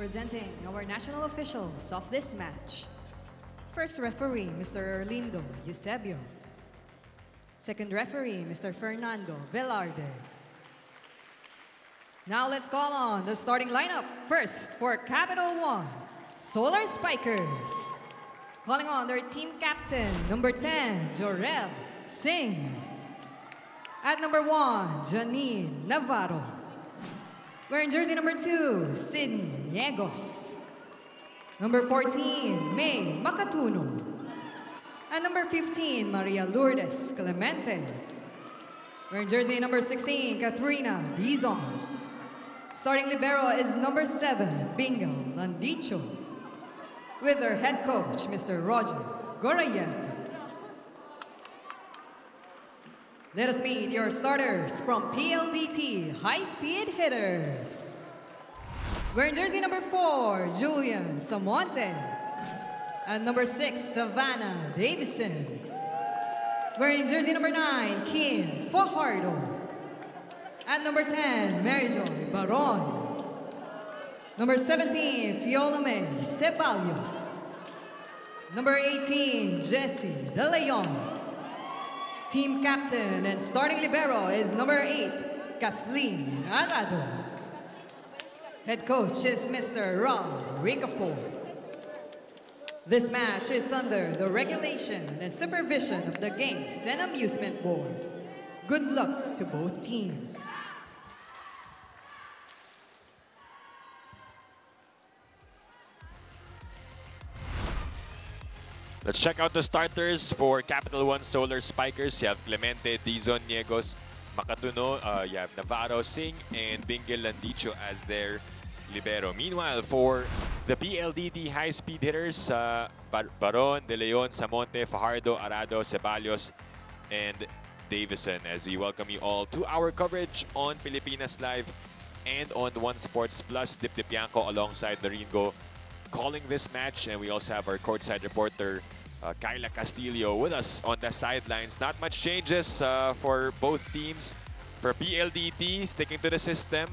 Presenting our national officials of this match. First referee, Mr. Erlindo Eusebio. Second referee, Mr. Fernando Velarde. Now let's call on the starting lineup. First, for Capital1 Solar Spikers. Calling on their team captain, number 10, Jorel Singh. At number 1, Janine Navarro. Wearing jersey number 2, Sydney Niegos. Number 14, May Macatuno. And number 15, Maria Lourdes Clemente. Wearing jersey number 16, Kathrina Dizon. Starting libero is number 7, Bingo Landicho. With their head coach, Mr. Roger Gorayev. Let us meet your starters from PLDT High Speed Hitters. Wearing jersey number 4, Julian Samonte. And number 6, Savannah Davison. Wearing jersey number 9, Kim Fajardo. And number 10, Maryjoy Baron. Number 17, Fiolame Ceballos. Number 18, Jessie De Leon. Team captain and starting libero is number 8, Kathleen Arado. Head coach is Mr. Rob Ricafort. This match is under the regulation and supervision of the Games and Amusement Board. Good luck to both teams. Let's check out the starters for Capital1 Solar Spikers. You have Clemente, Dizon, Niegos, Macatuno, you have Navarro, Singh, and Bingel Landicho as their libero. Meanwhile, for the PLDT High Speed Hitters, Baron, De Leon, Samonte, Fajardo, Arado, Ceballos, and Davison. As we welcome you all to our coverage on Pilipinas Live and on One Sports Plus. Dip Bianco alongside Ringo calling this match, and we also have our courtside reporter Kyla Castillo with us on the sidelines. Not much changes for both teams. For PLDT, sticking to the system.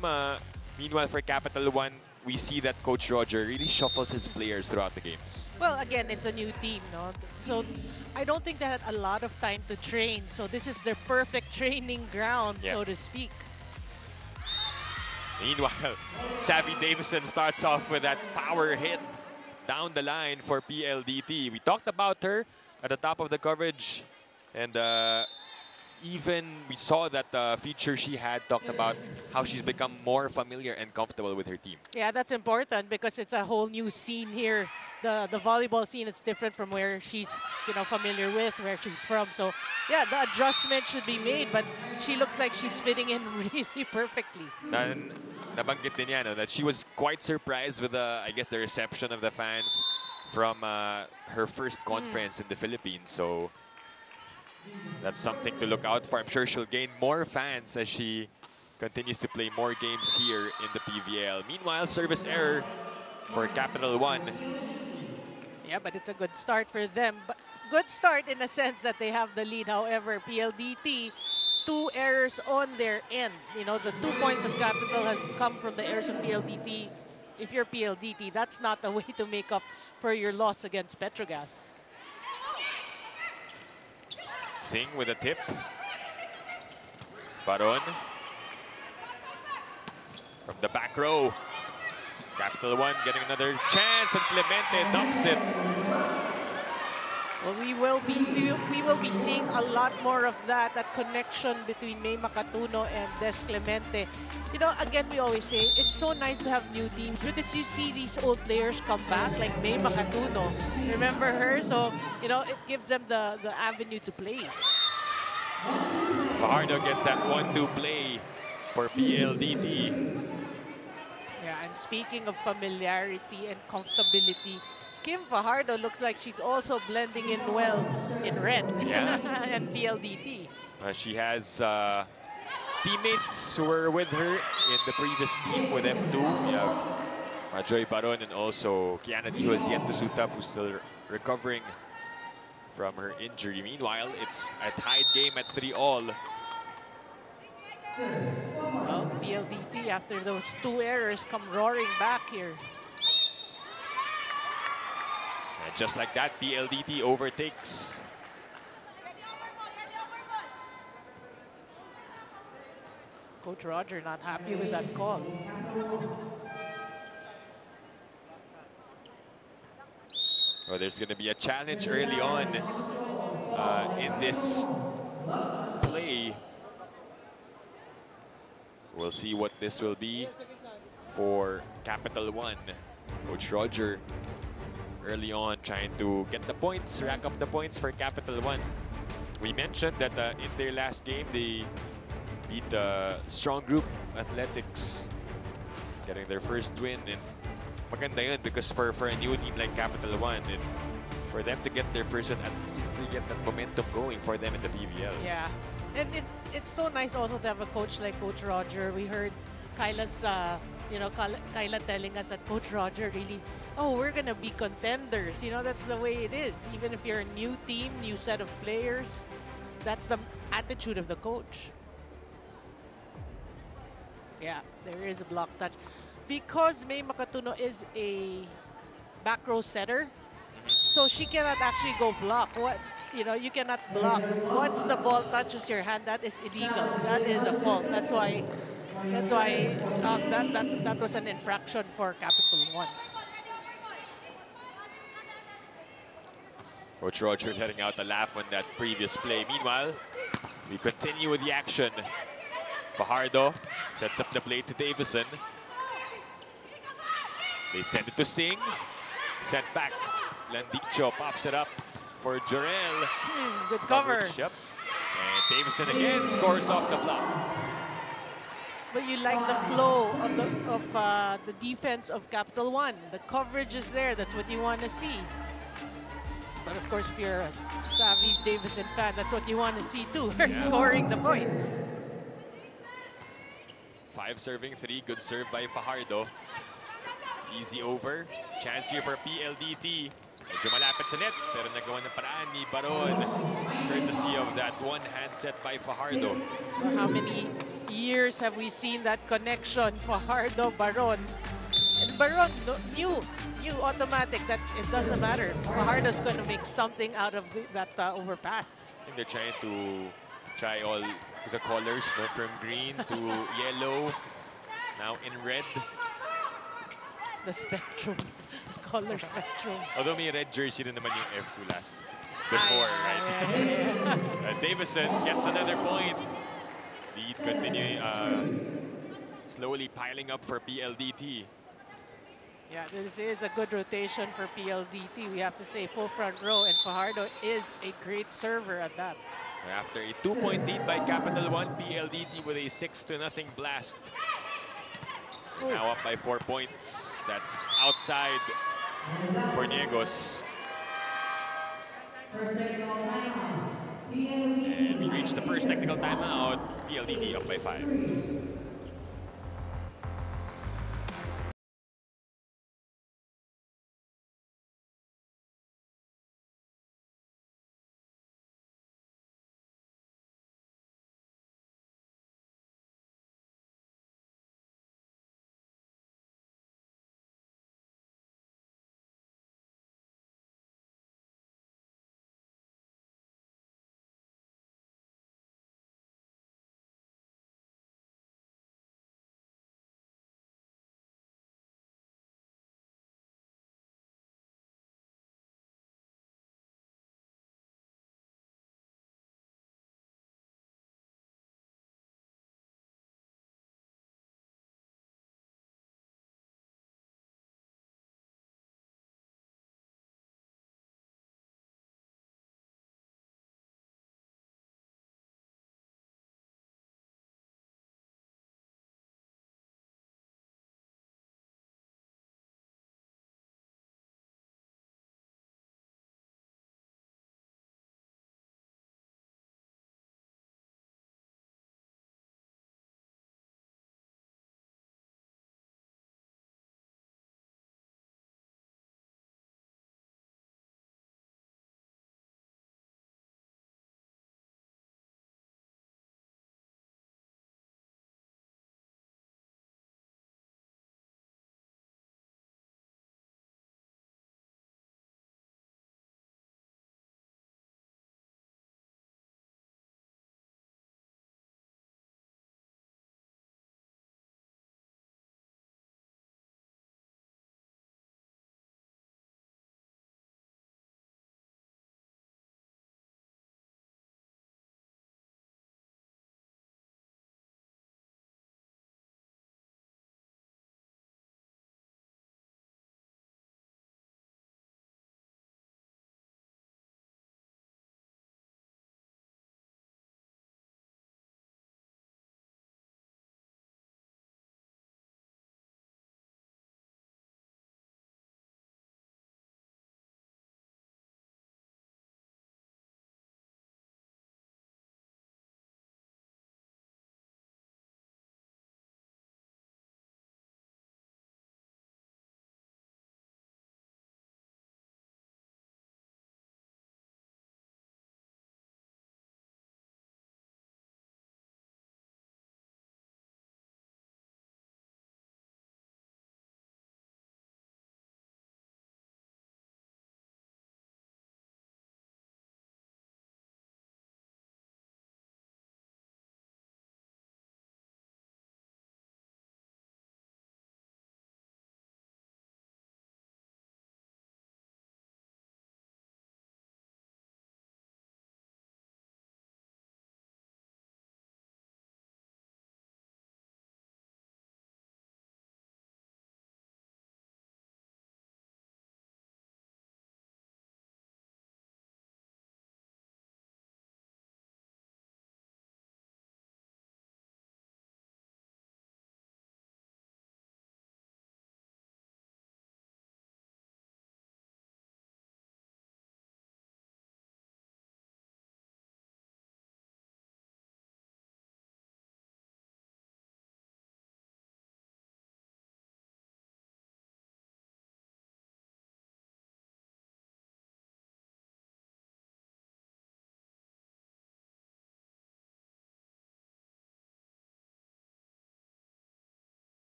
Meanwhile, for Capital1, we see that Coach Roger really shuffles his players throughout the games. Well, again, it's a new team, no? So I don't think they had a lot of time to train. So this is their perfect training ground, so to speak. Meanwhile, Savvy Davison starts off with that power hit down the line for PLDT. We talked about her at the top of the coverage, and even we saw that feature she had talked about how she's become more familiar and comfortable with her team. Yeah, that's important because it's a whole new scene here. The volleyball scene is different from where she's familiar with, where she's from. So yeah, the adjustment should be made, but she looks like she's fitting in really perfectly. Nabanggit din niya, no, that she was quite surprised with I guess the reception of the fans from her first conference in the Philippines. So that's something to look out for. I'm sure she'll gain more fans as she continues to play more games here in the PVL. Meanwhile, service error for Capital1. Yeah, but it's a good start for them. But good start in a sense that they have the lead. However, PLDT, 2 errors on their end. The 2 points of Capital has come from the errors of PLDT. If you're PLDT, that's not the way to make up for your loss against Petrogas. Singh with a tip. Baron. From the back row. Capital1 getting another chance, and Clemente dumps it. Well, we will be seeing a lot more of that connection between May Macatuno and Des Clemente. Again, we always say it's so nice to have new teams because you see these old players come back, like May Macatuno. Remember her? So, it gives them the avenue to play. Fajardo gets that 1-2 play for PLDT. Yeah, and speaking of familiarity and comfortability, Kim Fajardo looks like she's also blending in well in red and PLDT. She has teammates who were with her in the previous team with F2. We have Joy Baron and also Kiana D, who has yet to suit up, who's still recovering from her injury. Meanwhile, it's a tied game at 3-all. Well, PLDT, after those 2 errors, come roaring back here. And just like that, PLDT overtakes. Coach Roger not happy with that call. Well, there's going to be a challenge early on in this play. We'll see what this will be for Capital One. Coach Roger early on trying to get the points, rack up the points for Capital One. We mentioned that in their last game, they beat Strong Group Athletics, getting their first win. And maganda yun because for a new team like Capital One, and for them to get their first win, at least they get that momentum going for them in the PVL. Yeah, and it's so nice also to have a coach like Coach Roger. We heard Kyla's, Kyla telling us that Coach Roger really, we're gonna be contenders. You know, that's the way it is. Even if you're a new team, new set of players, that's the attitude of the coach. Yeah, there is a block touch. Because May Makatuno is a back row setter, so she cannot actually go block. You cannot block. Once the ball touches your hand, that is illegal. That is a fault. That's why that was an infraction for Capital One. Coach Roger letting out a laugh on that previous play. Meanwhile, we continue with the action. Fajardo sets up the play to Davison. They send it to Singh. Sent back. Landicho pops it up for Jorel. Good cover. Yep. And Davison again scores off the block. But you like the flow of the defense of Capital One. The coverage is there. That's what you want to see. But of course, if you're a savvy Davison fan, that's what you want to see too. Scoring the points. 5 serving 3. Good serve by Fajardo. Easy over. Chance here for PLDT. Medyo malapit sa net, pero nagawa ng paraan ni Baron. Courtesy of that one hand set by Fajardo. For how many years have we seen that connection, Fajardo-Baron? And Baron knew automatic that it doesn't matter. Fajardo's going to make something out of that overpass. And they're trying to try all the colors, from green to yellow, now in red. The spectrum, color spectrum. Although may red jersey rin naman yung F2 before, right? Yeah. Davison gets another point. Lead continuing, slowly piling up for PLDT. Yeah, this is a good rotation for PLDT. We have to say full front row, and Fajardo is a great server at that. After a 2-point lead by Capital One, PLDT with a 6-0 blast. Now up by 4 points. That's outside for Niegos. And we reached the first technical timeout. PLDT up by 5.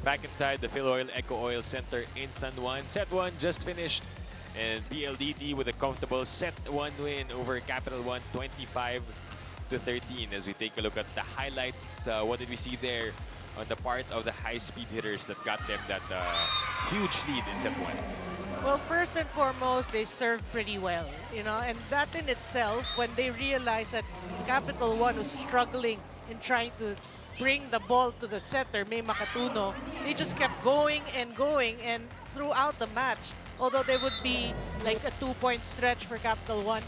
back inside the Philoil Eco Oil Center in San Juan. Set 1 just finished, and PLDT with a comfortable set 1 win over Capital 1, 25-13. As we take a look at the highlights, what did we see there on the part of the high-speed hitters that got them that huge lead in set 1? Well, first and foremost, they served pretty well, you know, and that in itself, when they realized that Capital 1 was struggling in trying to bring the ball to the setter, May Makatuno, they just kept going, and throughout the match, although there would be like a 2-point stretch for Capital 1,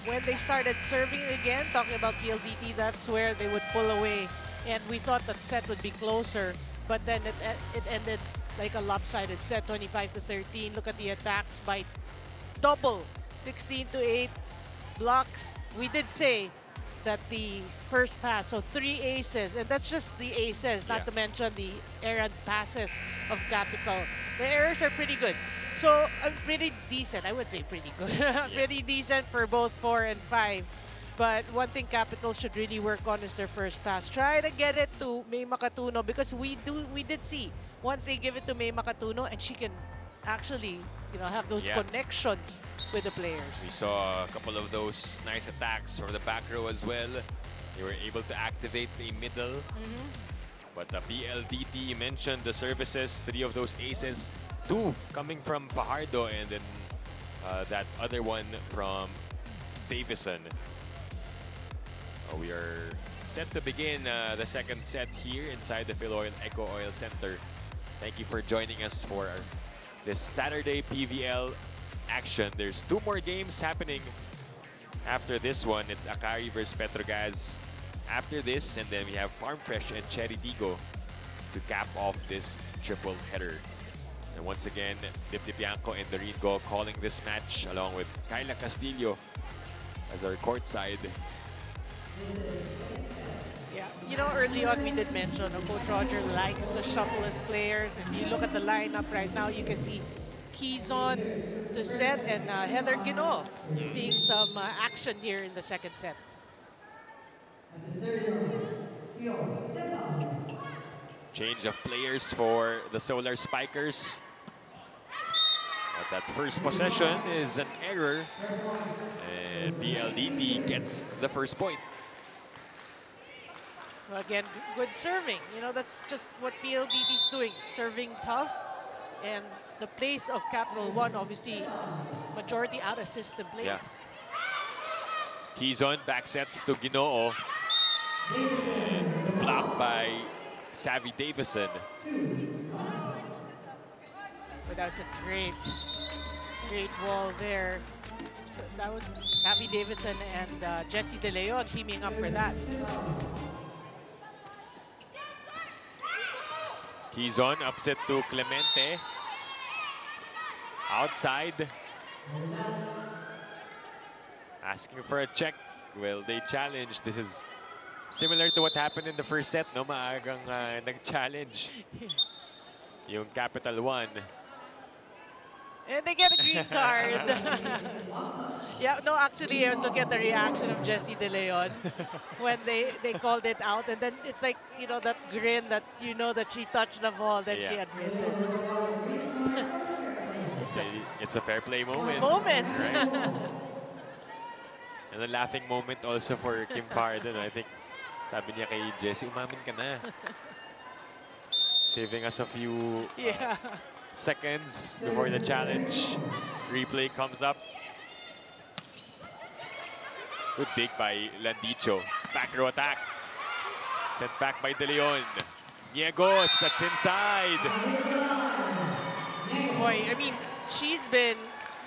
when they started serving again, talking about PLDT, that's where they would pull away, and we thought the set would be closer, but then it ended like a lopsided set, 25-13. Look at the attacks by double, 16-8 blocks. We did say that the first pass, so 3 aces, and that's just the aces, not to mention the errant passes of Capital. The errors are pretty good. So pretty decent, I would say pretty good. Pretty decent for both 4 and 5. But one thing Capital should really work on is their first pass. Try to get it to May Makatuno, because we did see once they give it to May Makatuno, and she can actually, you know, have those connections with the players. We saw a couple of those nice attacks from the back row as well. They were able to activate the middle. But the PLDT, you mentioned the services, 3 of those aces, 2 coming from Fajardo, and then that other one from Davison. We are set to begin the second set here inside the Philoil Eco Oil Center. Thank you for joining us for this Saturday PVL action. There's 2 more games happening after this one. It's Akari versus Petrogas after this, and then we have Farm Fresh and Cherry Digo to cap off this triple header. And once again, Dip Bianco and Doreen Go calling this match, along with Kyla Castillo as our courtside. Yeah, you know, early on we did mention Coach Roger likes to shuffle his players. If you look at the lineup right now, you can see Quezon to set and Heather Gino seeing some action here in the second set. Change of players for the Solar Spikers. But that first possession is an error, and PLDT gets the first point. Well, again, good serving. You know, that's just what PLDT is doing, serving tough. And the place of Capital 1, obviously, majority out of system plays. Yeah. Quezon back sets to Ginoo. Blocked by Savvy Davison. But that's a great wall there. So that was Savvy Davison and Jessie De Leon teaming up for that. Quezon upset to Clemente. Outside. Asking for a check. Will they challenge? This is similar to what happened in the first set, no? Maagang nag-challenge yung Capital 1. And they get a green card. Yeah, no, actually, I was looking at the reaction of Jessie De Leon when they called it out. And then it's like, you know, that grin that you know that she touched the ball, that she admitted. It's a fair play moment. Right? And a laughing moment also for Kim Farden. I think sabi niya kay Jessie, umamin ka na. Saving us a few seconds before the challenge. Replay comes up. Good dig by Landicho. Back row attack. Sent back by De Leon. Niegos, that's inside. Boy, I mean, she's been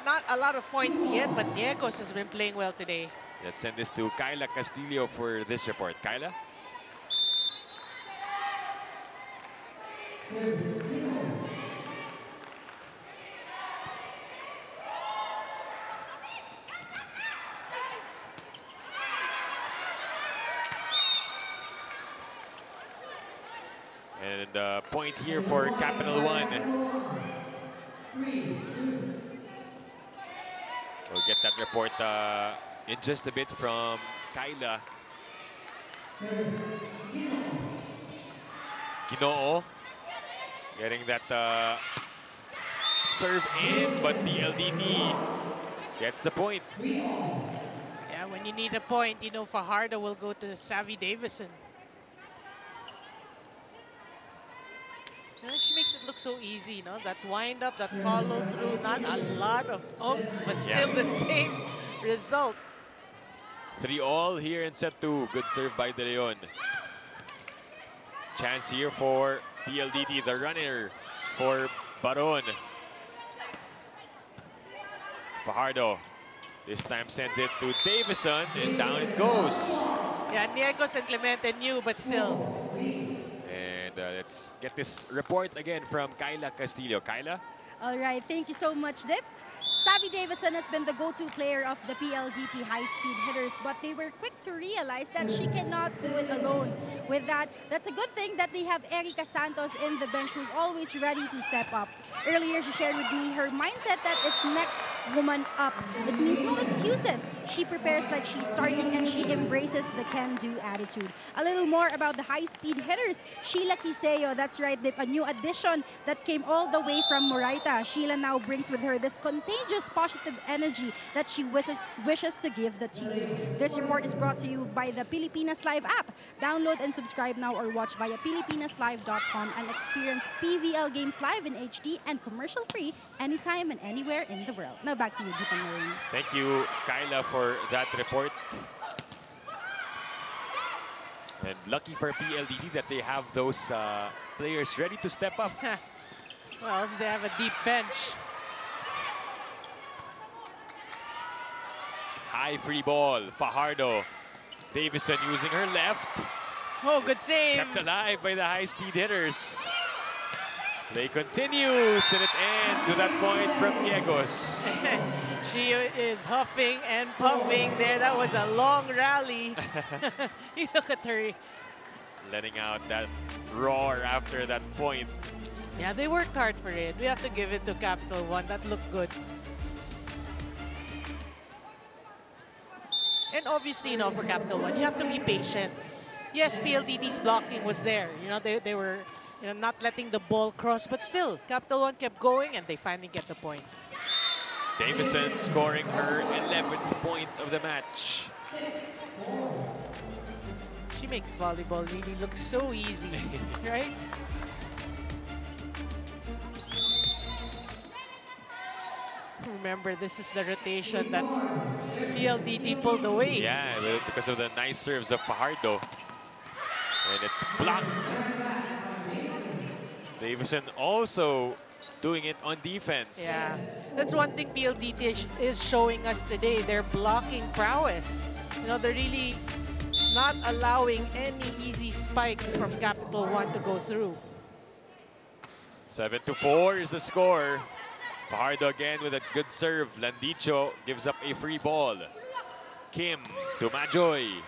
not a lot of points yet, but Niegos has been playing well today. Let's send this to Kyla Castillo for this report. Kyla? And the point here for Capital 1. We'll get that report in just a bit from Kyla. Ginoo. Getting that serve in, but PLDT gets the point. Yeah, when you need a point, you know, Fajardo will go to Savvy Davison. She makes it look so easy, you know, that wind up, that follow through, not a lot of oomph, but still the same result. 3-all here in set 2. Good serve by De Leon. Chance here for PLDT, the runner for Baron. Fajardo this time sends it to Davison, and down it goes. Yeah, Niegos and Clemente knew, but still. And let's get this report again from Kyla Castillo. Kyla? All right, thank you so much, Dip. Savvy Davison has been the go-to player of the PLDT High Speed Hitters, but they were quick to realize that she cannot do it alone. With that, that's a good thing that they have Erica Santos in the bench, who's always ready to step up. Earlier, she shared with me her mindset that is next woman up. It means no excuses. She prepares like she's starting and she embraces the can-do attitude. A little more about the High Speed Hitters. Sheila Quiseo, that's right, Dip, a new addition that came all the way from Moraita. Sheila now brings with her this contagious positive energy that she wishes to give the team. This report is brought to you by the Pilipinas Live app. Download and subscribe now or watch via pilipinaslive.com and experience PVL games live in HD and commercial-free anytime and anywhere in the world. Now back to you, Deepan Marine. Thank you, Kyla, for that report. And lucky for PLDT that they have those players ready to step up. Well, they have a deep bench. High free ball, Fajardo. Davison using her left. Oh, good save. Kept alive by the high-speed hitters. Play continues, and it ends with that point from Niegos. She is huffing and puffing there. That was a long rally. You look at her. Letting out that roar after that point. Yeah, they worked hard for it. We have to give it to Capital One. That looked good. And obviously, you know, for Capital One, you have to be patient. Yes, PLDT's blocking was there. You know, they were, you know, not letting the ball cross, but still, Capital One kept going, and they finally get the point. Davison scoring her 11th point of the match. She makes volleyball really look so easy, right? Remember, this is the rotation that PLDT pulled away. Yeah, because of the nice serves of Fajardo. And it's blocked. Davison also doing it on defense. Yeah, that's one thing PLDT is showing us today. Their blocking prowess. You know, they're really not allowing any easy spikes from Capital One to go through. 7-4 is the score. Fajardo again with a good serve. Landicho gives up a free ball. Kim to Majoy.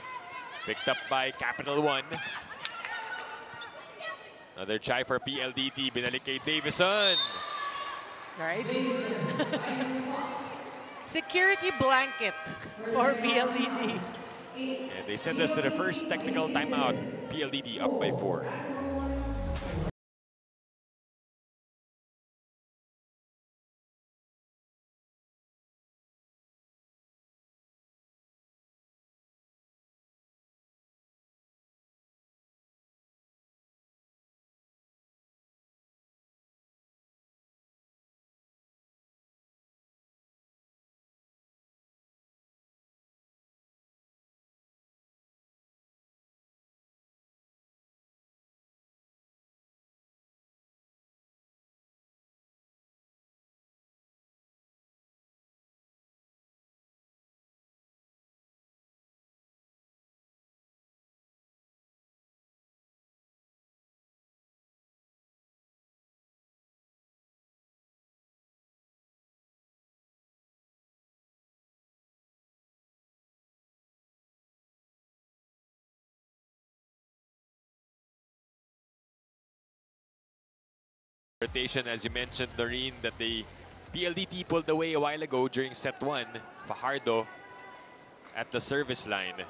Picked up by Capital One. Another try for PLDT. Binalik kay Davison. Right? Security blanket for PLDT. And they send us to the first technical timeout. PLDT up by 4. Rotation, as you mentioned, Noreen, that the PLDT pulled away a while ago during set 1. Fajardo at the service line.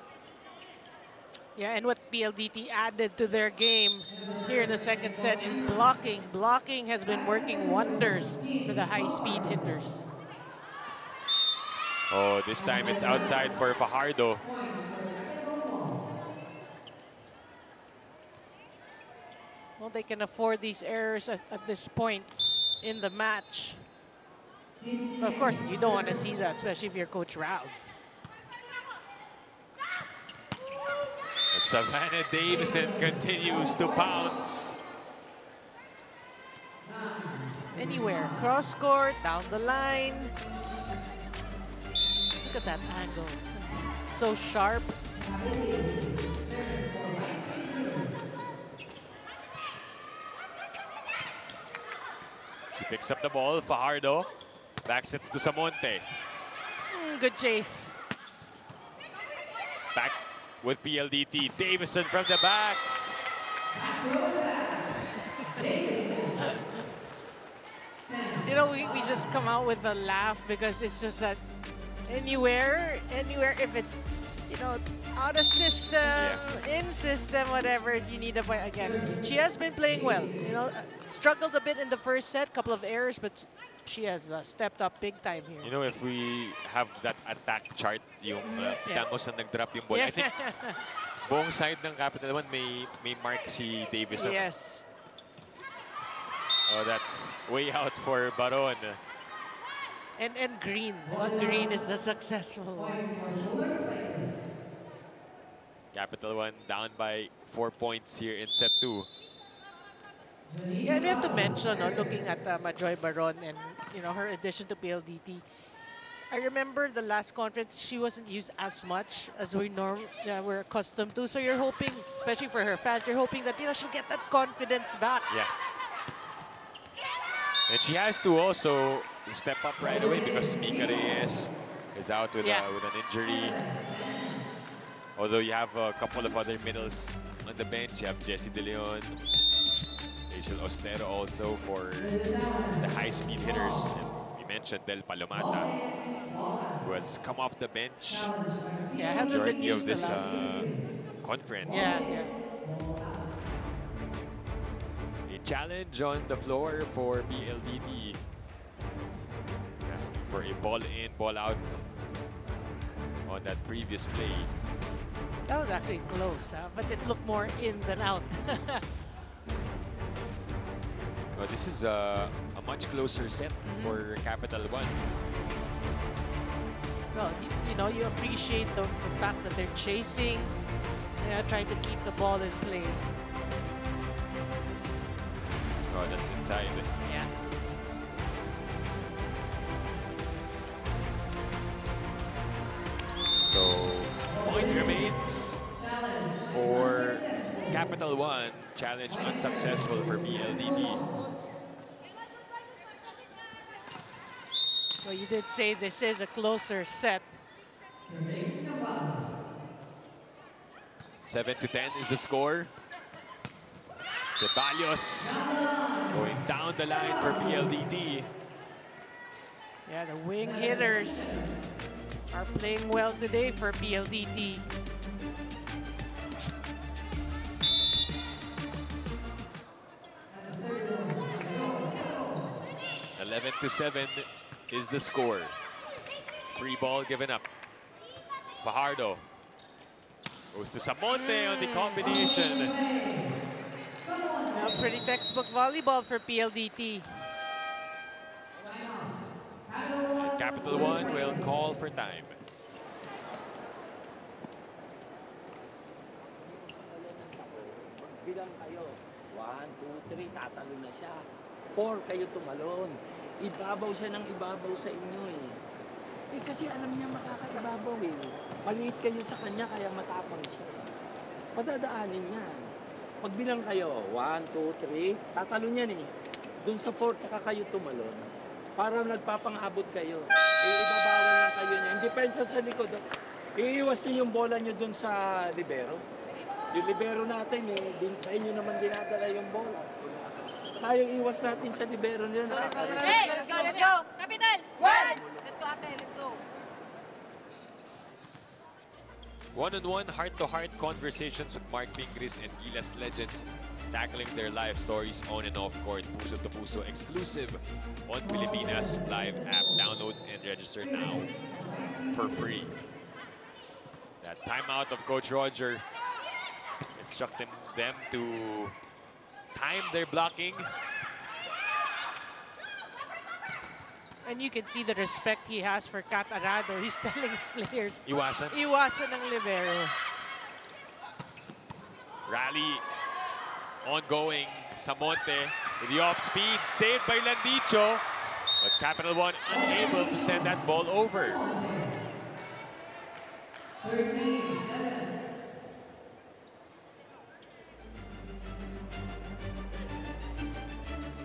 Yeah, and what PLDT added to their game here in the second set is blocking. Blocking has been working wonders for the high-speed hitters. Oh, this time it's outside for Fajardo. Well, they can afford these errors at this point in the match. But of course, you don't want to see that, especially if you're Coach Rao. Savannah Davison continues to pounce. Anywhere, cross court, down the line. Look at that angle. So sharp. She picks up the ball, Fajardo. Backsets to Samonte. Good chase. Back with PLDT. Davison from the back. You know, we just come out with a laugh because it's just that anywhere, if it's, you know, out of system, in system, whatever, if you need a point again. She has been playing well, you know, struggled a bit in the first set, couple of errors, but she has stepped up big time here. You know, if we have that attack chart, yung kita mo sa nag-drop yung ball, I think buong side ng Capital One may mark si Davison. Yes. Oh, that's way out for Baron. And Green. One Green is the successful one. Capital One down by 4 points here in set 2. Yeah, and we have to mention, looking at Majoy Baron and, you know, her addition to PLDT. I remember the last conference, she wasn't used as much as we're accustomed to. So you're hoping, especially for her fans, you're hoping that, you know, she'll get that confidence back. Yeah. And she has to also step up right away because Mika Reyes is out with an injury. Although you have a couple of other middles on the bench. You have Jessie De Leon, Rachel Ostero also for the high-speed hitters. And we mentioned Del Palomata, who has come off the bench majority of this conference. Yeah. Challenge on the floor for PLDT. Asking for a ball in, ball out on that previous play. That was actually close, but it looked more in than out. Well, this is a much closer set for Capital One. Well, you know, you appreciate the fact that they're chasing, trying to keep the ball in play. Oh, that's inside. Yeah. So, point remains for Capital One. Challenge unsuccessful for PLDT. So you did say this is a closer set. 7-10 is the score. Ceballos going down the line for PLDT. Yeah, the wing hitters are playing well today for PLDT. (11-7) is the score. Free ball given up. Fajardo goes to Samonte on the combination. Pretty textbook volleyball for PLDT. Capital One will call for time. Bilang kayo. 1, 2, 3, tatalo na siya. 4, kayo tumalon. Ibabaw siya ng ibabaw sa inyo eh. Eh kasi alam niya makakaibabaw eh. Maliit kayo sa kanya kaya matapang siya. Padadaanin niya. Pagbilang kayo, 1, 2, 3, tatalo niyan eh. Doon sa 4, tsaka kayo tumalon. Para nagpapang-abot kayo. Ibabawal lang kayo niya. Hindi pensa sa likod. Iiwas niyo yung bola niyo doon sa libero. Yung libero natin eh, sa inyo naman dinadala yung bola. Tayong iwas natin sa libero nila. Hey, let's go! Capital! 1! Let's go, ate, let's go. One-on-one, heart-to-heart conversations with Mark Pingris and Gilas legends, tackling their life stories on and off court. Puso to Puso exclusive on Pilipinas Live app. Download and register now for free. That timeout of Coach Roger instructing them to time their blocking. And you can see the respect he has for Kat Arado. He's telling his players, Iwasan. iwasan ng libero. Rally ongoing. Samonte with the off speed, saved by Landicho. But Capital One unable to send that ball over. 13-7.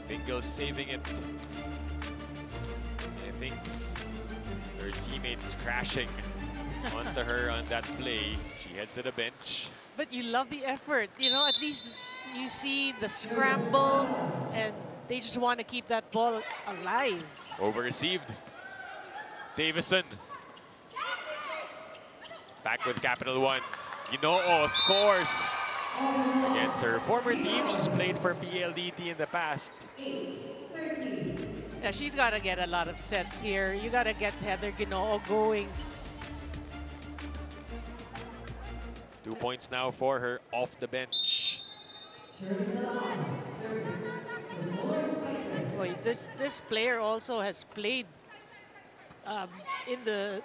Bingle saving it. I think her teammates crashing onto her on that play. She heads to the bench. But you love the effort. You know, at least you see the scramble and they just want to keep that ball alive. Over received. Davison. Back with Capital One. Ginoo scores against her former team. She's played for PLDT in the past. 8-13. Yeah, she's got to get a lot of sets here. You got to get Heather Ginoo going. 2 points now for her off the bench. Boy, this player also has played in the,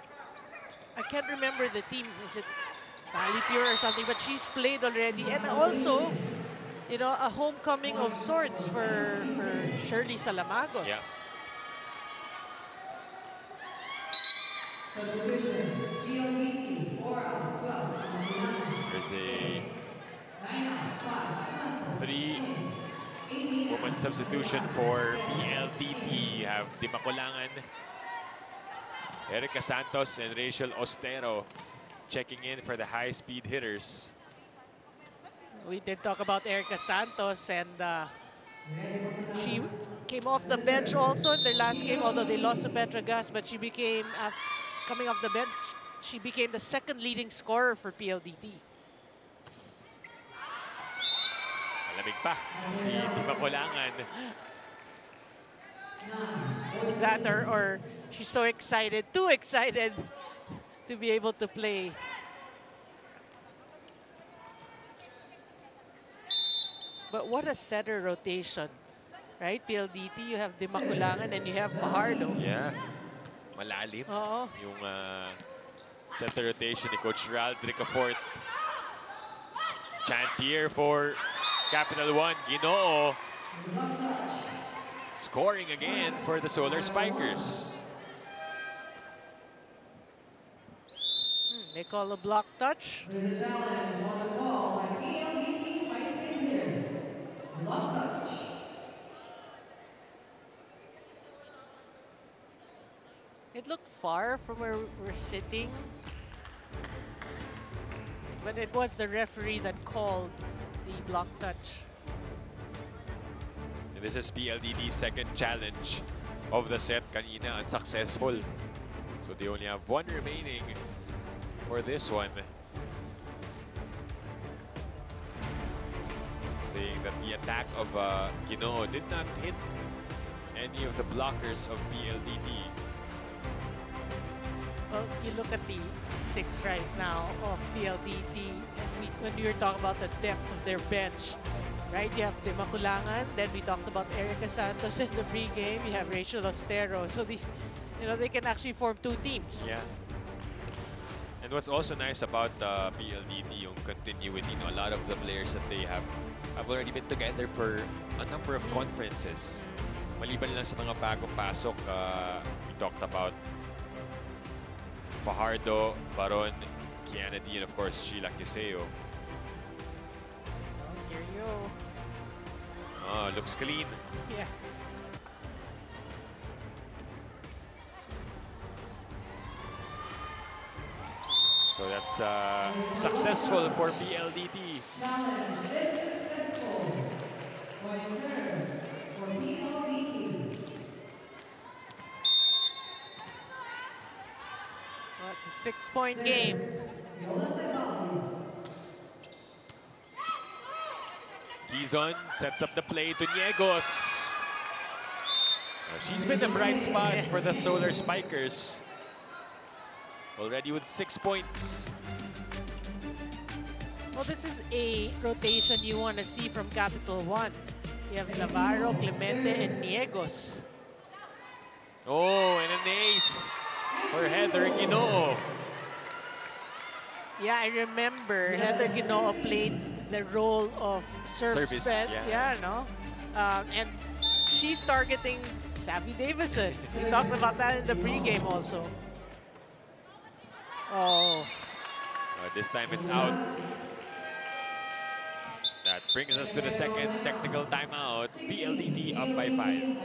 I can't remember the team. Is it Valley Pure or something? But she's played already, and also, you know, a homecoming of sorts for Shirley Salamagos. Yeah. Substitution, PLDT, 4 out of 12. There's a 9 out of 5. 3-woman substitution for PLDT. You have Dimakulangan, Erica Santos, and Rachel Ostero checking in for the high-speed hitters. We did talk about Erica Santos, and she came off the bench also in their last game, although they lost to Petrogas, but she became, coming off the bench, she became the second leading scorer for PLDT. Malamig pa si Dimakulangan. Is that or she's so excited, too excited to be able to play. But what a setter rotation, right? PLDT, you have Dimakulangan and you have Fajardo. Yeah, malalim yung center rotation ni Coach Rald Ricafort. Chance here for Capital One. Ginoo scoring again for the Solar Spikers. They call a block touch. There's a challenge on the call by PLDT High Speed Hitters. Block touch. It looked far from where we're sitting, but it was the referee that called the block touch. And this is PLDT's second challenge of the set. Kanina unsuccessful. So they only have one remaining for this one. Saying that the attack of Ginoo did not hit any of the blockers of PLDT. Well, you look at the six right now of PLDT, and when we were talking about the depth of their bench, right? You have Dimakulangan, then we talked about Erica Santos in the pregame, you have Rachel Ostero. So these, you know, they can actually form two teams. Yeah. And what's also nice about PLDT, yung continuity, a lot of the players that they have already been together for a number of conferences. Maliban lang sa mga bagong pasok, we talked about Fajardo, Baron, Kiana D, and of course, Sheila Kiseo. Oh, here you go. Oh, looks clean. Yeah. So that's successful for PLDT. Challenge is successful. Point serve for PLDT. Well, it's a 6-point game. Yola Dizon sets up the play to Niegos. She's been the bright spot for the Solar Spikers. Already with 6 points. Well, this is a rotation you want to see from Capital One. You have Navarro, Clemente, and Niegos. Oh, and an ace for Heather Ginoo. Yeah, I remember Heather Ginoo played the role of service. Yeah, no? And she's targeting Savvy Davison. We talked about that in the pregame also. Oh. This time it's out. That brings us to the second technical timeout. PLDT up by 5.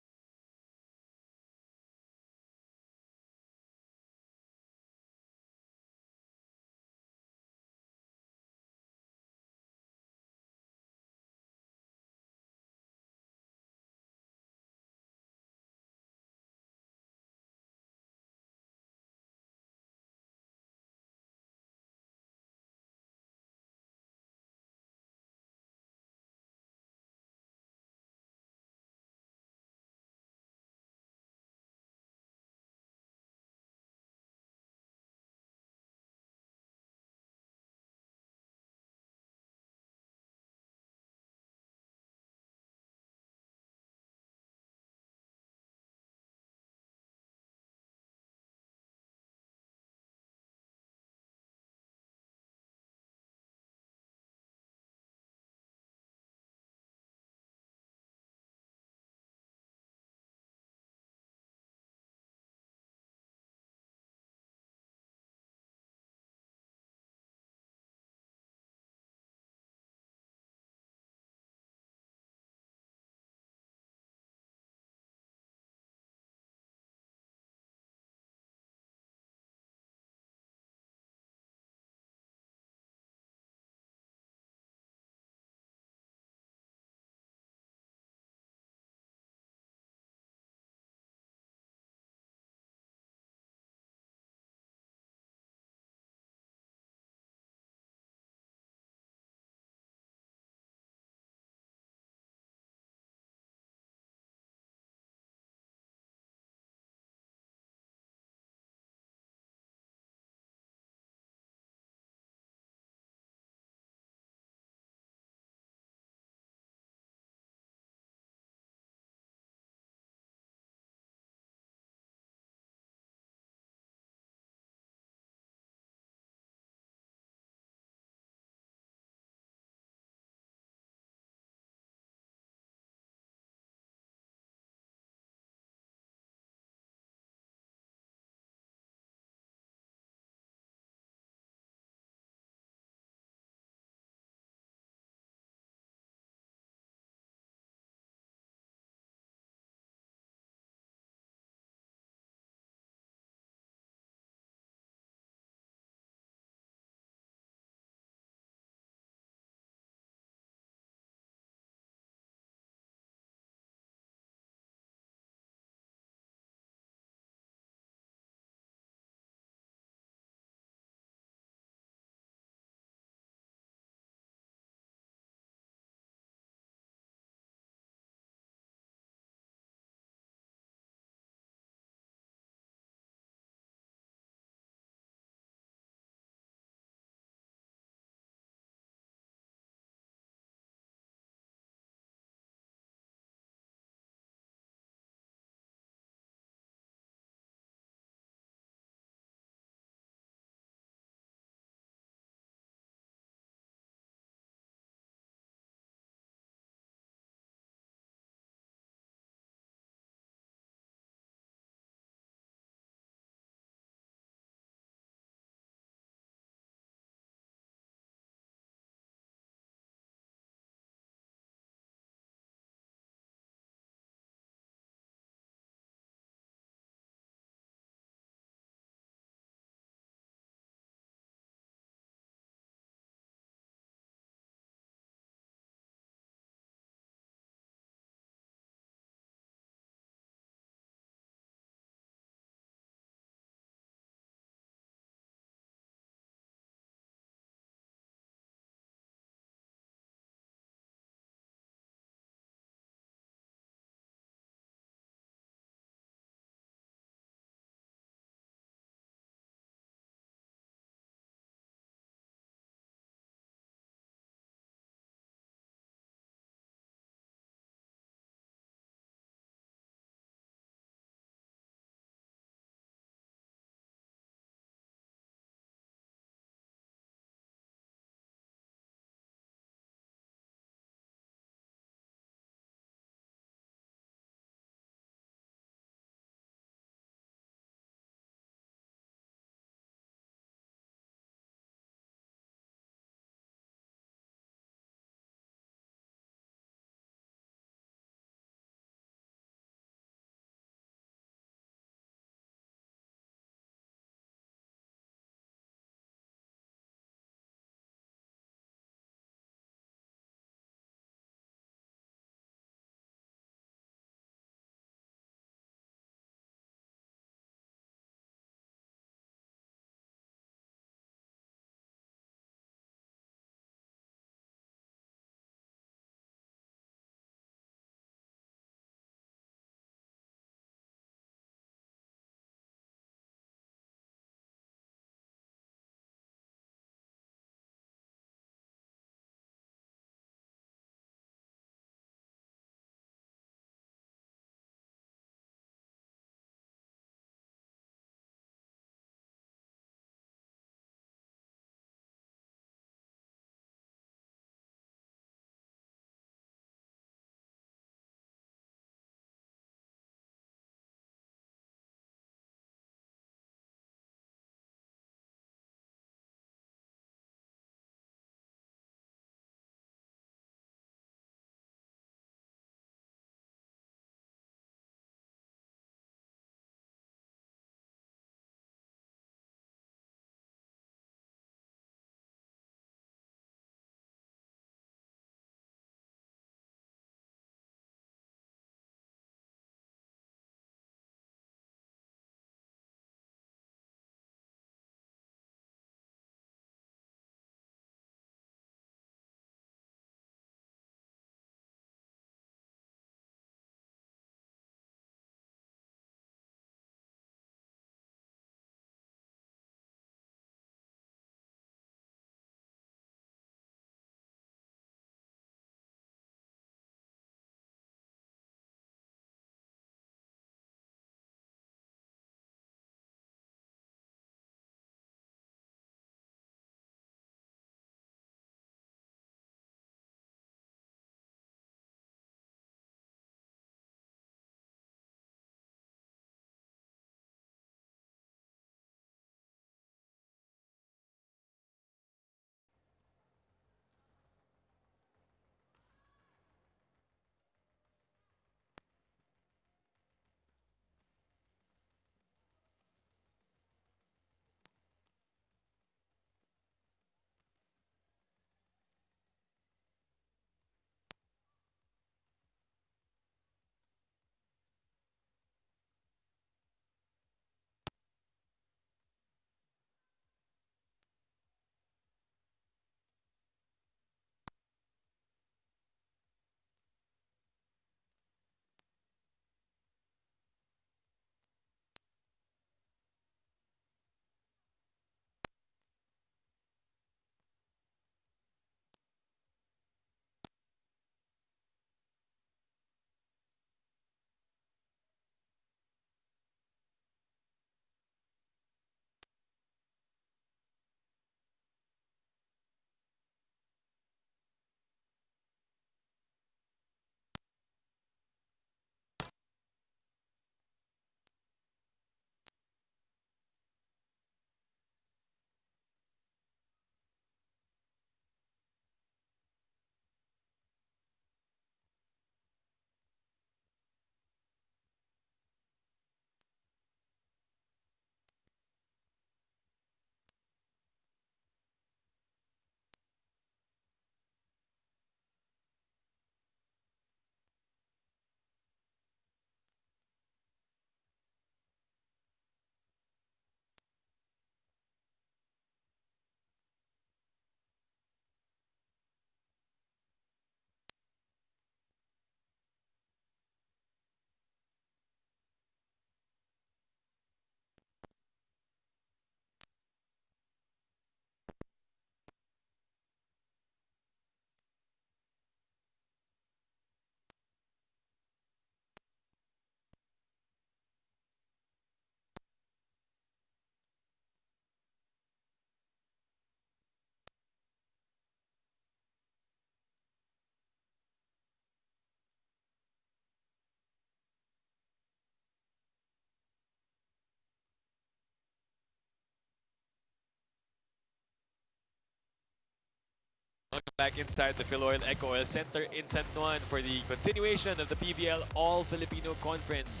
Welcome back inside the Philoil Eco Oil Center in San Juan for the continuation of the PVL All-Filipino Conference.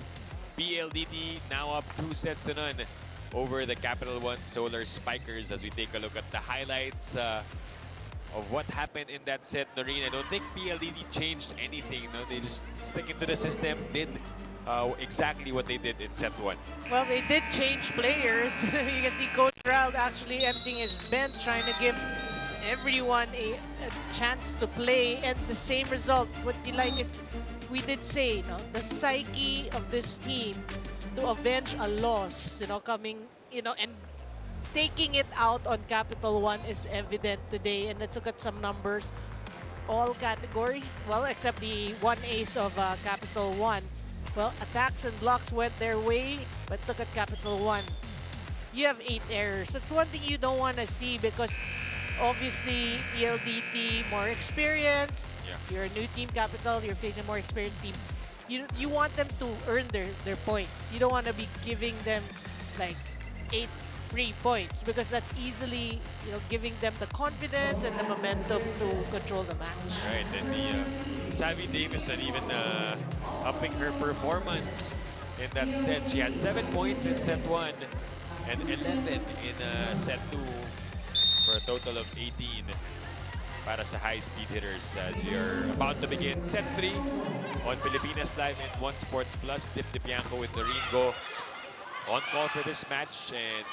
PLDT now up 2-0 over the Capital1 Solar Spikers as we take a look at the highlights of what happened in that set. Noreen, I don't think PLDT changed anything. No? They just sticking to the system, did exactly what they did in set 1. Well, they did change players. You can see Coach Rald actually emptying his bench, trying to give everyone a chance to play, and the same result. What you like is, we did say, the psyche of this team to avenge a loss, coming, and taking it out on Capital One is evident today. And let's look at some numbers. All categories, well, except the one ace of Capital One. Well, attacks and blocks went their way, but look at Capital One. You have 8 errors. That's one thing you don't want to see because obviously PLDT more experienced. Yeah. You're a new team, Capital, you're facing a more experienced team. You want them to earn their points. You don't want to be giving them like 8 free points because that's easily giving them the confidence and the momentum to control the match. Right, and the Savvy Davison even upping her performance in that set. She had 7 points in set 1 and 11 in set 2 for a total of 18 para sa High Speed Hitters as we are about to begin set 3 on Pilipinas Live in One Sports Plus. Dip Dipianco with Noreen Go on call for this match, and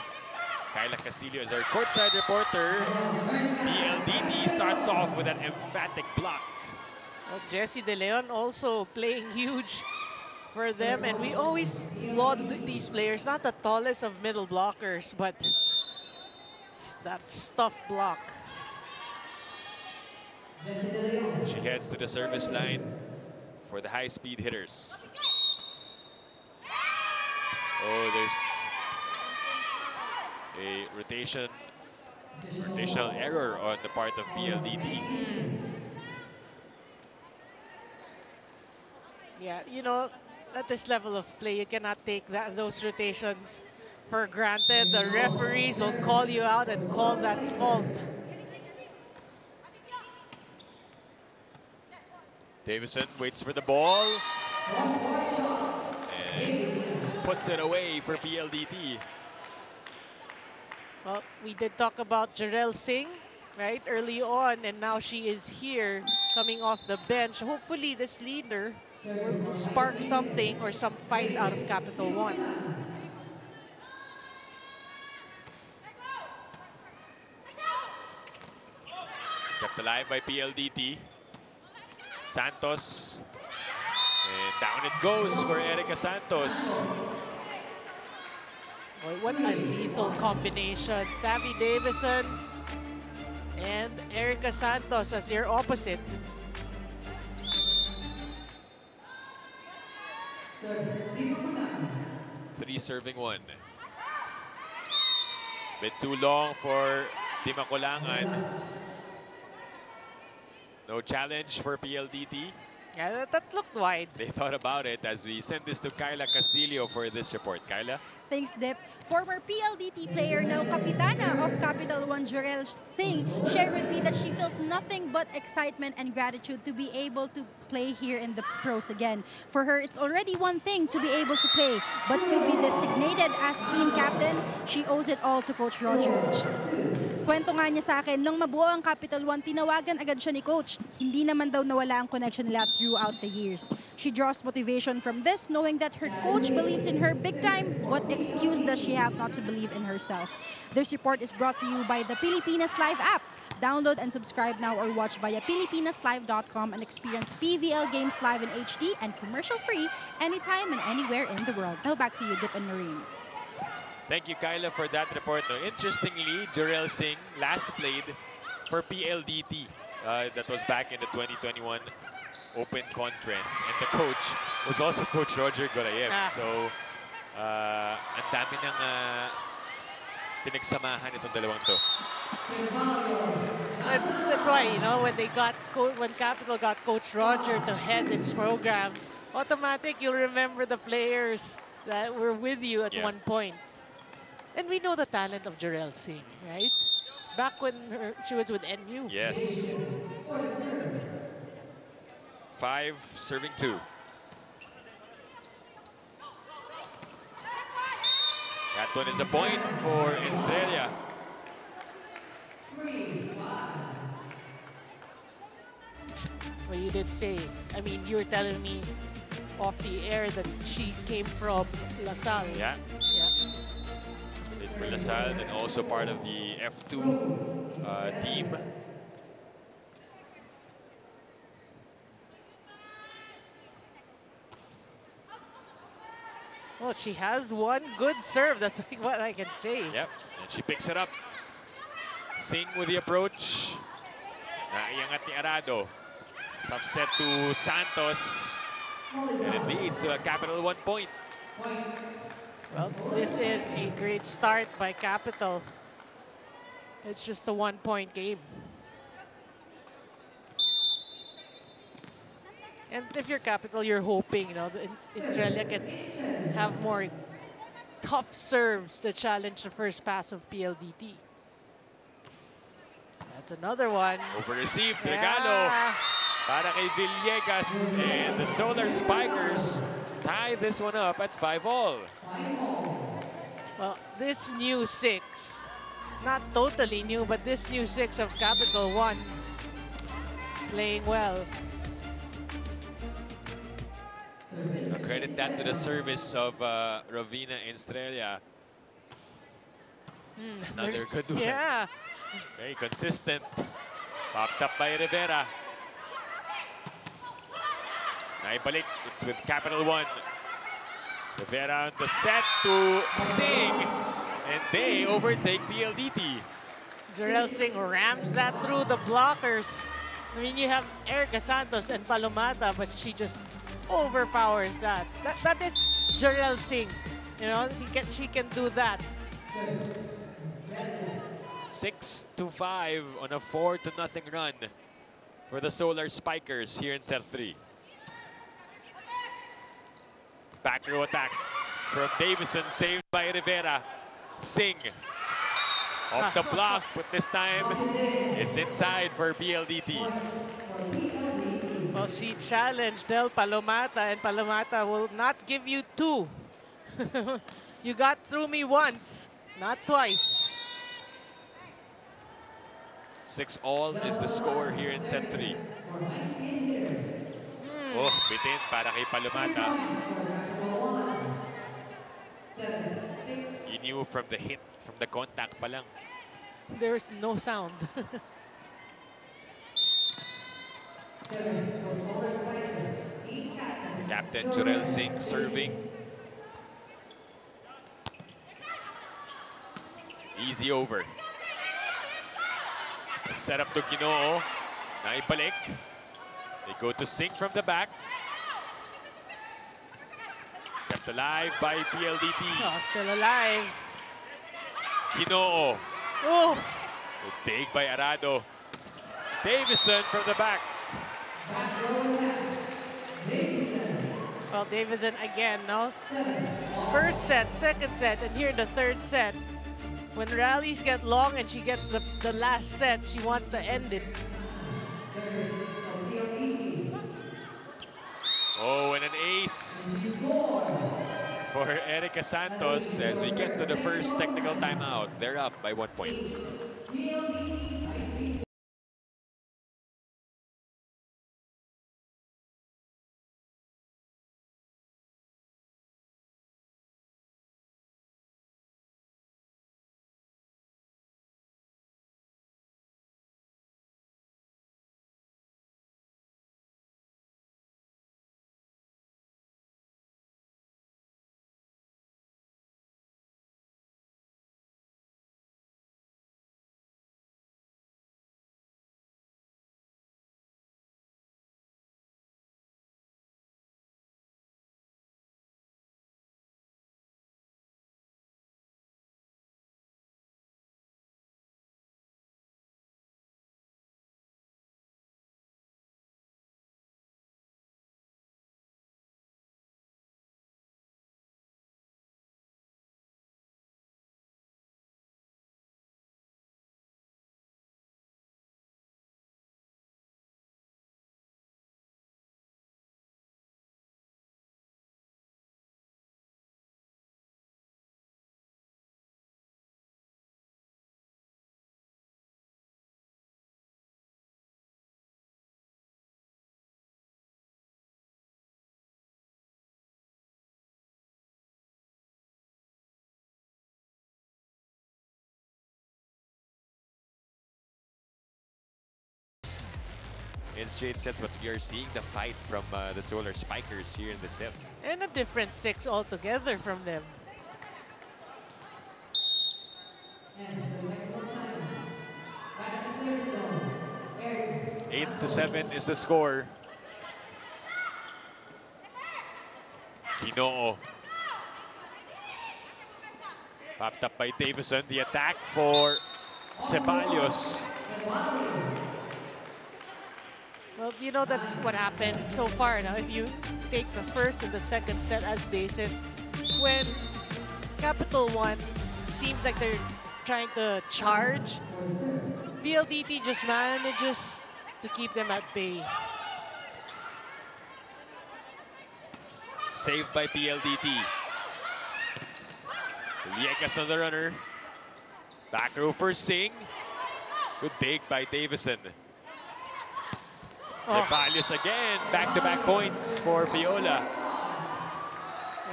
Kyla Castillo is our courtside reporter. PLDT starts off with an emphatic block. Well, Jessie De Leon also playing huge for them, and we always laud these players, not the tallest of middle blockers, but that stuff block. She heads to the service line for the High Speed Hitters. Oh, there's a rotational error on the part of PLDT. Yeah, at this level of play, you cannot take those rotations for granted. The referees will call you out and call that fault. Davison waits for the ball and puts it away for PLDT. Well, we did talk about Jarrell Singh, right, early on, and now she is here coming off the bench. Hopefully this leader will spark something or some fight out of Capital One. Kept alive by PLDT. Santos. And down it goes for Erica Santos. Boy, what a lethal combination. Savvy Davison and Erica Santos as your opposite. Three serving one. Bit too long for Di Makulangan. No challenge for PLDT. Yeah, that looked wide. They thought about it as we send this to Kyla Castillo for this report. Kyla? Thanks, Dip. Former PLDT player, now Kapitana of Capital One, Jarrell Singh, shared with me that she feels nothing but excitement and gratitude to be able to play here in the pros again. For her, it's already one thing to be able to play, but to be designated as team captain, she owes it all to Coach Roger. Kwento nga niya sa akin, nung mabuo ang Capital One, tinawagan agad siya ni Coach. Hindi naman daw nawala ang connection nila throughout the years. She draws motivation from this, knowing that her coach believes in her big time. What excuse does she have not to believe in herself? This report is brought to you by the Pilipinas Live app. Download and subscribe now or watch via PilipinasLive.com and experience PVL games live in HD and commercial-free anytime and anywhere in the world. Now back to you, Dip and Noreen. Thank you, Kyla, for that report. No, interestingly, Jarrell Singh last played for PLDT. That was back in the 2021 Open Conference. And the coach was also Coach Roger Gorayev. So, ang dami ng pinagsamahan itong dalawang to. That's why, when Capital got Coach Roger to head its program, automatic you'll remember the players that were with you at one point. And we know the talent of Jarrell Singh, right? back when she was with NU. Yes. 5 serving 2. That one is a point for Estrella. Well, you did say, I mean, you were telling me off the air that she came from La Salle. Yeah. Yeah. Played for La Salle and also part of the F2 team. Well, she has one good serve. That's like what I can say. Yep, and she picks it up. Singh with the approach. Naiangat ni Arado. Tough set to Santos. And it leads to a Capital 1 point. Well, this is a great start by Capital. It's just a 1-point game. And if you're Capital, you're hoping, you know, that Estrella can have more tough serves to challenge the first pass of PLDT. That's another one. Over-received, Regalo para kay Villegas. And the Solar Spikers tie this one up at 5-all. Well, this new 6, not totally new, but this new 6 of Capital 1 playing well. Credit that to the service of Rovina Estrella. Another good one. Yeah. Very consistent. Popped up by Rivera. Naibalik. It's with Capital 1. Rivera on the set to Singh. And they overtake PLDT. Jarrell Singh rams that through the blockers. I mean, you have Erica Santos and Palomata, but she just overpowers that. That is Jarrell Singh. You know, she can do that. 6-5 on a 4-0 run for the Solar Spikers here in set 3. Back row attack from Davison, saved by Rivera. Singh off the block, but this time it's inside for PLDT. Well, she challenged Del Palomata, and Palomata will not give you 2. You got through me once, not twice. 6-all is the score here in set 3. Oh, bitin para kay Palomata. He knew from the hit, from the contact pa lang. There's no sound. Captain Jarrell Singh serving. Easy over. Set up to Ginoo. Naibalik. They go to Singh from the back. Kept alive by PLDT. Oh, still alive. Ginoo. Oh, Good take by Arado. Davison from the back. well, Davison again, no? First set, second set, and here in the third set. When rallies get long and she gets the last set, she wants to end it. Oh, and an ace for Erica Santos as we get to the first technical timeout. They're up by 1 point. in straight sets, but we are seeing the fight from the Solar Spikers here in the set. And a different 6 altogether from them. 8-7 is the score. Ginoo. Popped up by Davison. The attack for Ceballos. Well, you know, that's what happened so far. Now, if you take the first and the second set as basis, when Capital One seems like they're trying to charge, PLDT just manages to keep them at bay. Saved by PLDT. Villegas on the runner. Back row for Singh. Good dig by Davison. Ceballos again. Back-to-back points for Viola.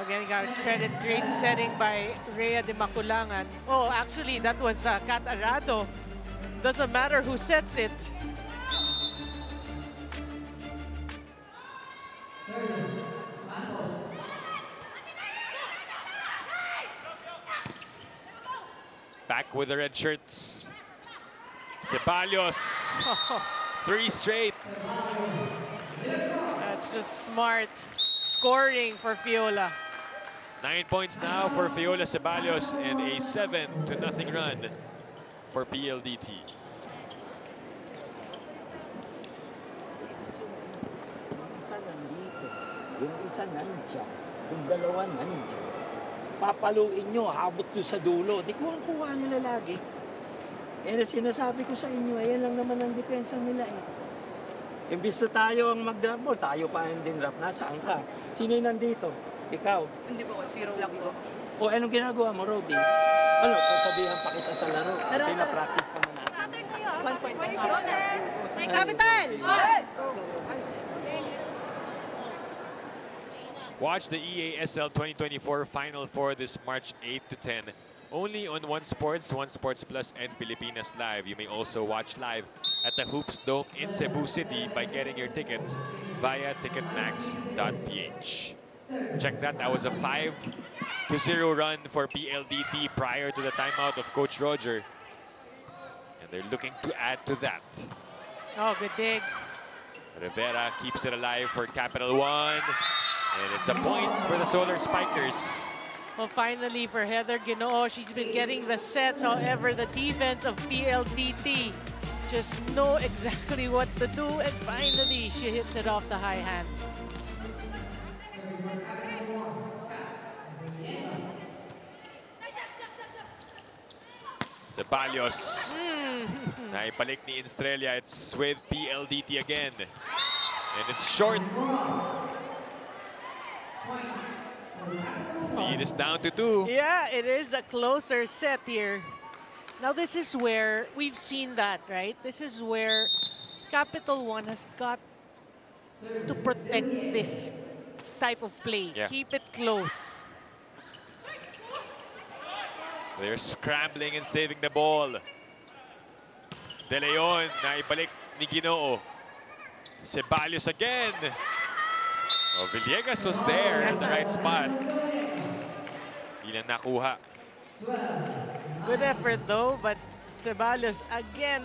Again, got credit. Great setting by Rhea de Maculangan. Oh, actually, that was Kat Arado. Doesn't matter who sets it. Back with the red shirts. Ceballos. 3 straight. That's just smart scoring for Viola. 9 points now for Viola Ceballos and a 7-0 run for PLDT. Yung isa nandito, yung isa nandiyan, yung dalawa nandiyan. Papaluin nyo, habot nyo sa dulo. Di ko ang kuha nila lagi. Eh, sinasabi ko sa inyo, ayan lang naman ang depensa nila eh. Imbis na tayo ang mag-drop ball, tayo pa ang din-drop. Nasaan ka? Sino yung nandito? Ikaw? Hindi po, zero lang po. O anong ginagawa mo, Robby? Ano, sasabihan pa kita sa laro. Pinapractice naman natin. 1 point. Ay, Kapitan! Watch the EASL 2024 Final Four this March 8 to 10. Only on One Sports, One Sports Plus, and Pilipinas Live. You may also watch live at the Hoops Dome in Cebu City by getting your tickets via ticketmax.ph. Check that. That was a 5-0 run for PLDT prior to the timeout of Coach Roger. And they're looking to add to that. Oh, good dig. Rivera keeps it alive for Capital One. And it's a point for the Solar Spikers. Well, finally for Heather Ginoo, she's been getting the sets. However, the defense of PLDT just know exactly what to do. And finally, she hits it off the high hands. Ceballos. Naipalik ni Estrella. It's with PLDT again. And it's short. Lead is down to 2. Yeah, it is a closer set here. Now, this is where we've seen that, right? This is where Capital One has got to protect this type of play. Yeah. Keep it close. They're scrambling and saving the ball. De Leon, naibalik ni Ginoo. Ceballos again. Oh, Villegas was there at the right spot. Hindi na nakuha. Good effort though, but Ceballos again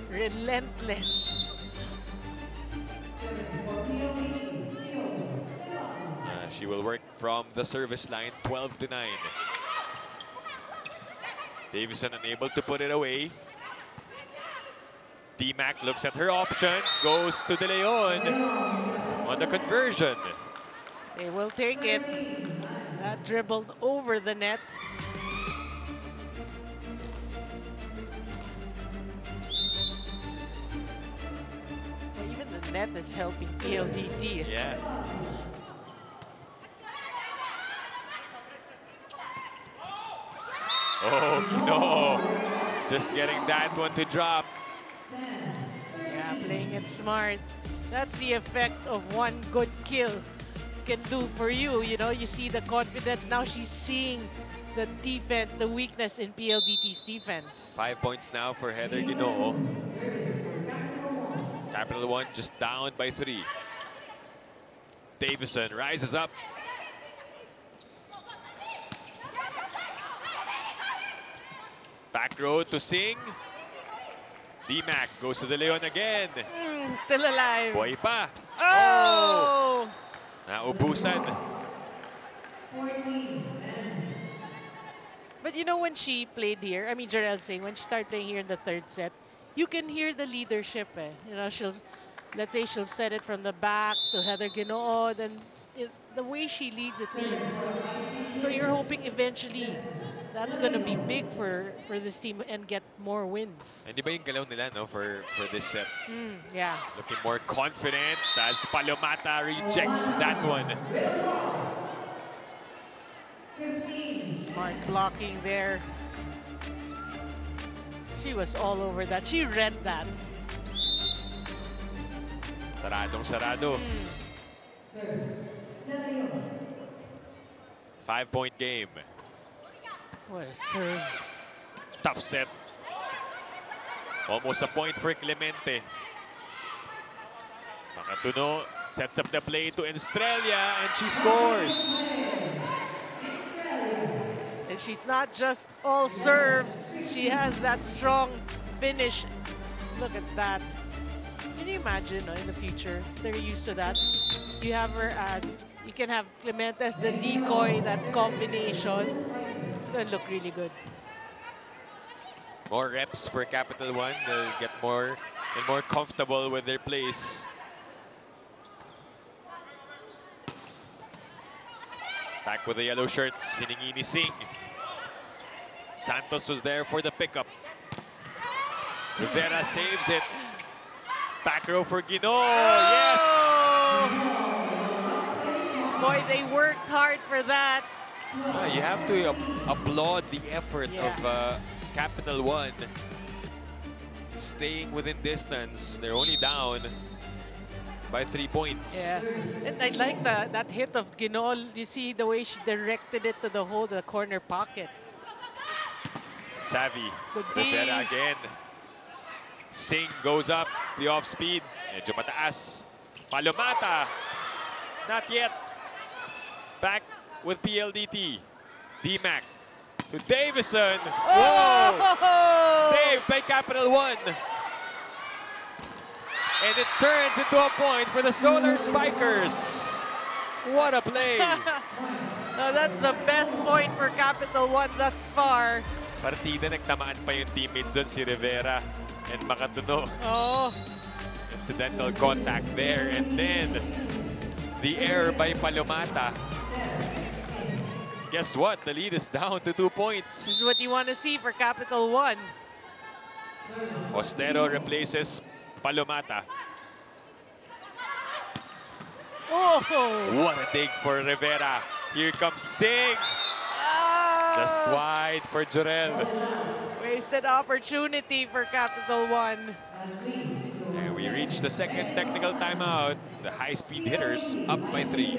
relentless. She will work from the service line, 12-9. Davison unable to put it away. D-Mac looks at her options, goes to De Leon on the conversion. They will take it. That dribbled over the net. Well, even the net is helping PLDT. Yeah. Oh, no. Just getting that one to drop. Yeah, playing it smart. That's the effect of one good kill can do for you. You know, you see the confidence. Now she's seeing the defense, the weakness in PLDT's defense. 5 points now for Heather Ginoo. Capital One just down by 3. Davison rises up. Back road to Singh. D-Mac goes to De Leon again. Still alive. Boy pa. Oh! Naubusan. But you know, when she played here, I mean, Jarell Singh, when she started playing here in the third set, you can hear the leadership. You know, let's say she'll set it from the back to Heather Ginoo, then the way she leads a team. So you're hoping eventually that's going to be big for this team and get more wins. And di ba yung galaw nila, no, for this set? Yeah. Looking more confident as Palomata rejects that one. Smart blocking there. She was all over that. She read that. Saradong sarado. 5-point game. What a serve. Tough set. Almost a point for Clemente. Makatuno sets up the play to Estrella and she scores. And she's not just all serves. She has that strong finish. Look at that. Can you imagine in the future? They're used to that. You have her as, you can have Clemente as the decoy, that combination. It's going to look really good. More reps for Capital One. They'll get more and more comfortable with their plays. Back with the yellow shirts, Siningini Singh. Santos was there for the pickup. Rivera saves it. Back row for Ginoo. Yes! Boy, they worked hard for that. You have to applaud the effort Yeah. of Capital One. Staying within distance. They're only down by 3 points. Yeah, and I like that hit of Ginoo. You see the way she directed it to the hole, the corner pocket. Savvy. Good Rivera D. again. Singh goes up the off speed. Medyo mataas. Palomata. Not yet. Back with PLDT. D-Mac to Davison. Whoa! Saved by Capital One. And it turns into a point for the Solar Spikers. What a play. No, that's the best point for Capital One thus far. Partida, nagtamaan pa yung teammates doon, si Rivera and Makatuno. Oh, Incidental contact there, and then the error by Palomata. Guess what? The lead is down to 2 points. this is what you want to see for Capital One. Ostero replaces Palomata. Oh, What a dig for Rivera. Here comes Singh. Just wide for Jorel. wasted opportunity for Capital One. And we reach the second technical timeout. The high-speed hitters up by 3.